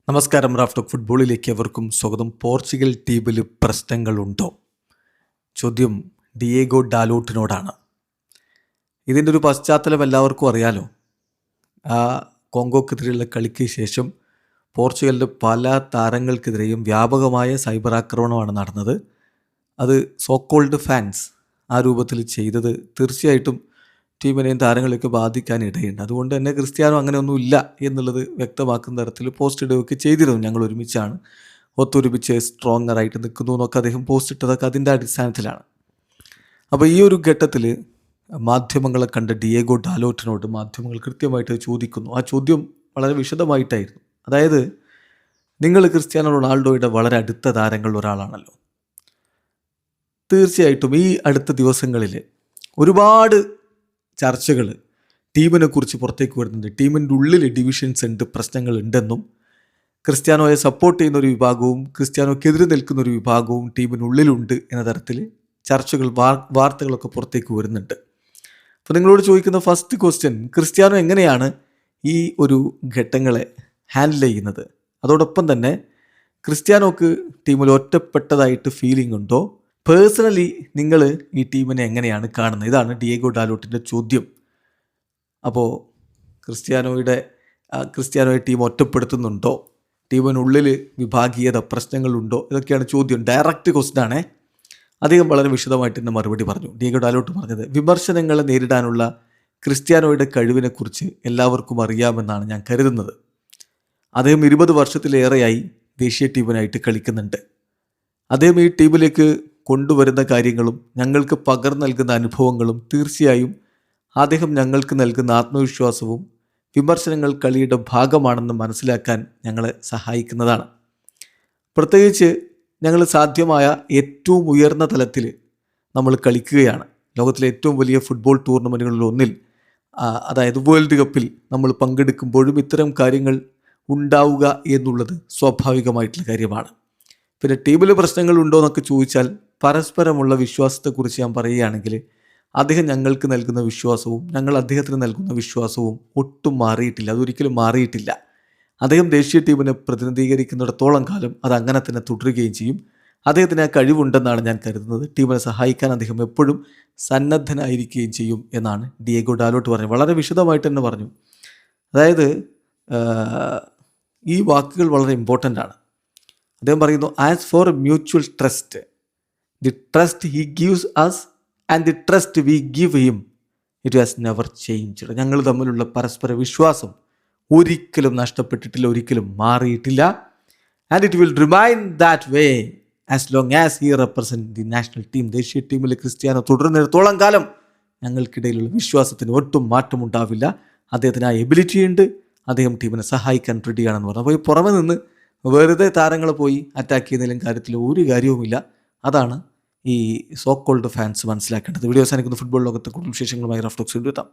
നമസ്കാരം. റാഫ്റ്റോക്ക് ഫുട്ബോളിലേക്ക് അവർക്കും സ്വാഗതം. പോർച്ചുഗൽ ടീമിൽ പ്രശ്നങ്ങളുണ്ടോ? ചോദ്യം ഡിയേഗോ ഡാലോട്ടിനോടാണ്. ഇതിൻ്റെ ഒരു പശ്ചാത്തലം എല്ലാവർക്കും അറിയാലോ. ആ കോങ്കോക്കെതിരെയുള്ള കളിക്ക് ശേഷം പോർച്ചുഗലിൻ്റെ പല താരങ്ങൾക്കെതിരെയും വ്യാപകമായ സൈബർ ആക്രമണമാണ് നടന്നത്. അത് സോക്കോൾഡ് ഫാൻസ് ആ രൂപത്തിൽ ചെയ്തത് തീർച്ചയായിട്ടും ടീമിനെയും താരങ്ങളെയൊക്കെ ബാധിക്കാൻ ഇടയുണ്ട്. അതുകൊണ്ട് തന്നെ ക്രിസ്ത്യാനോ അങ്ങനെയൊന്നുമില്ല എന്നുള്ളത് വ്യക്തമാക്കുന്ന തരത്തിൽ പോസ്റ്റ് ഇടുകയൊക്കെ ചെയ്തിരുന്നു. ഞങ്ങൾ ഒരുമിച്ചാണ്, ഒത്തൊരുമിച്ച് സ്ട്രോങ്ങറായിട്ട് നിൽക്കുന്നു എന്നൊക്കെ അദ്ദേഹം പോസ്റ്റ് ഇട്ടതൊക്കെ അതിൻ്റെ അടിസ്ഥാനത്തിലാണ്. അപ്പോൾ ഈ ഒരു ഘട്ടത്തിൽ മാധ്യമങ്ങളെ കണ്ട ഡിയേഗോ ഡാലോട്ടിനോട് മാധ്യമങ്ങൾ കൃത്യമായിട്ട് ചോദിക്കുന്നു. ആ ചോദ്യം വളരെ വിശദമായിട്ടായിരുന്നു. അതായത്, നിങ്ങൾ ക്രിസ്ത്യാനോ റൊണാൾഡോയുടെ വളരെ അടുത്ത താരങ്ങളിൽ ഒരാളാണല്ലോ. തീർച്ചയായിട്ടും ഈ അടുത്ത ദിവസങ്ങളിൽ ഒരുപാട് ചർച്ചകൾ ടീമിനെ കുറിച്ച് പുറത്തേക്ക് വരുന്നുണ്ട്. ടീമിൻ്റെ ഉള്ളിൽ ഡിവിഷൻസ് ഉണ്ട്, പ്രശ്നങ്ങളുണ്ടെന്നും ക്രിസ്ത്യാനോയെ സപ്പോർട്ട് ചെയ്യുന്ന ഒരു വിഭാഗവും ക്രിസ്ത്യാനോക്കെതിരെ നിൽക്കുന്ന ഒരു വിഭാഗവും ടീമിനുള്ളിലുണ്ട് എന്ന തരത്തിൽ ചർച്ചകൾ വാർത്തകളൊക്കെ പുറത്തേക്ക് വരുന്നുണ്ട്. അപ്പോൾ നിങ്ങളോട് ചോദിക്കുന്ന ഫസ്റ്റ് ക്വസ്റ്റ്യൻ, ക്രിസ്ത്യാനോ എങ്ങനെയാണ് ഈ ഒരു ഘട്ടങ്ങളെ ഹാൻഡിൽ ചെയ്യുന്നത്? അതോടൊപ്പം തന്നെ ക്രിസ്ത്യാനോക്ക് ടീമിൽ ഒറ്റപ്പെട്ടതായിട്ട് ഫീലിംഗ് ഉണ്ടോ? പേഴ്സണലി നിങ്ങൾ ഈ ടീമിനെ എങ്ങനെയാണ് കാണുന്നത്? ഇതാണ് ഡിയേഗോ ഡാലോട്ടിൻ്റെ ചോദ്യം. അപ്പോൾ ക്രിസ്ത്യാനോയെ ടീം ഒറ്റപ്പെടുത്തുന്നുണ്ടോ? ടീമിനുള്ളിൽ വിഭാഗീയത പ്രശ്നങ്ങളുണ്ടോ? ഇതൊക്കെയാണ് ചോദ്യം. ഡയറക്റ്റ് ക്വസ്റ്റ്യൻ ആണേ. അദ്ദേഹം വളരെ വിശദമായിട്ട് തന്നെ മറുപടി പറഞ്ഞു. ഡിയേഗോ ഡാലോട്ട് പറഞ്ഞത്, വിമർശനങ്ങളെ നേരിടാനുള്ള ക്രിസ്ത്യാനോയുടെ കഴിവിനെക്കുറിച്ച് എല്ലാവർക്കും അറിയാമെന്നാണ് ഞാൻ കരുതുന്നത്. അദ്ദേഹം 20 വർഷത്തിലേറെയായി ദേശീയ ടീമിനായിട്ട് കളിക്കുന്നുണ്ട്. അദ്ദേഹം ഈ ടീമിലേക്ക് കൊണ്ടുവരുന്ന കാര്യങ്ങളും ഞങ്ങൾക്ക് പകർന്നു നൽകുന്ന അനുഭവങ്ങളും തീർച്ചയായും അദ്ദേഹം ഞങ്ങൾക്ക് നൽകുന്ന ആത്മവിശ്വാസവും വിമർശനങ്ങൾ കളിയുടെ ഭാഗമാണെന്ന് മനസ്സിലാക്കാൻ ഞങ്ങളെ സഹായിക്കുന്നതാണ്. പ്രത്യേകിച്ച് ഞങ്ങൾ സാധ്യമായ ഏറ്റവും ഉയർന്ന തലത്തിൽ നമ്മൾ കളിക്കുകയാണ്. ലോകത്തിലെ ഏറ്റവും വലിയ ഫുട്ബോൾ ടൂർണമെൻറ്റുകളിൽ ഒന്നിൽ, അതായത് വേൾഡ് കപ്പിൽ നമ്മൾ പങ്കെടുക്കുമ്പോഴും ഇത്തരം കാര്യങ്ങൾ ഉണ്ടാവുക എന്നുള്ളത് സ്വാഭാവികമായിട്ടുള്ള കാര്യമാണ്. പിന്നെ ടീമിൽ പ്രശ്നങ്ങളുണ്ടോ എന്നൊക്കെ ചോദിച്ചാൽ, പരസ്പരമുള്ള വിശ്വാസത്തെക്കുറിച്ച് ഞാൻ പറയുകയാണെങ്കിൽ, അദ്ദേഹം ഞങ്ങൾക്ക് നൽകുന്ന വിശ്വാസവും ഞങ്ങൾ അദ്ദേഹത്തിന് നൽകുന്ന വിശ്വാസവും ഒട്ടും മാറിയിട്ടില്ല. അതൊരിക്കലും മാറിയിട്ടില്ല. അദ്ദേഹം ദേശീയ ടീമിനെ പ്രതിനിധീകരിക്കുന്നിടത്തോളം കാലം അത് അങ്ങനെ തന്നെ തുടരുകയും ചെയ്യും. അദ്ദേഹത്തിന് ആ കഴിവുണ്ടെന്നാണ് ഞാൻ കരുതുന്നത്. ടീമിനെ സഹായിക്കാൻ അദ്ദേഹം എപ്പോഴും സന്നദ്ധനായിരിക്കുകയും ചെയ്യും എന്നാണ് ഡിയേഗോ ഡാലോട്ട് പറഞ്ഞത്. വളരെ വിശദമായിട്ട് തന്നെ പറഞ്ഞു. അതായത് ഈ വാക്കുകൾ വളരെ ഇമ്പോർട്ടൻ്റ് ആണ്. അദ്ദേഹം പറയുന്നു, as for mutual trust, the trust he gives us and the trust we give him, it has never changed. ഞങ്ങൾ തമ്മിലുള്ള പരസ്പര വിശ്വാസം ഒരിക്കലും നഷ്ടപ്പെട്ടിട്ടില്ല, ഒരിക്കലും മാറിയിട്ടില്ല. And it will remain that way as long as he represent the national team. ദേശീയ ടീമിൽ ക്രിസ്ത്യാനോ തുടരുന്നിടത്തോളം കാലം ഞങ്ങൾക്കിടയിലുള്ള വിശ്വാസത്തിന് ഒട്ടും മാറ്റമുണ്ടാവില്ല. അദ്ദേഹത്തിന് ആ എബിലിറ്റി ഉണ്ട്. അദ്ദേഹം ടീമിനെ സഹായിക്കാൻ റെഡിയാണെന്ന് പറഞ്ഞു. അപ്പോൾ ഈ പുറമെ നിന്ന് വെറുതെ താരങ്ങളെ പോയി അറ്റാക്ക് ചെയ്യുന്നതിലും കാര്യത്തിൽ ഒരു കാര്യവുമില്ല. അതാണ് ഈ സോക്കോൾഡ് ഫാൻസ് മനസ്സിലാക്കേണ്ടത്. വീഡിയോ അവസാനിക്കുന്ന ഫുട്ബോൾ ലോകത്തെ കൂടുതൽ വിശേഷങ്ങളുമായി റാഫ്റ്റോക്സ് എത്താം.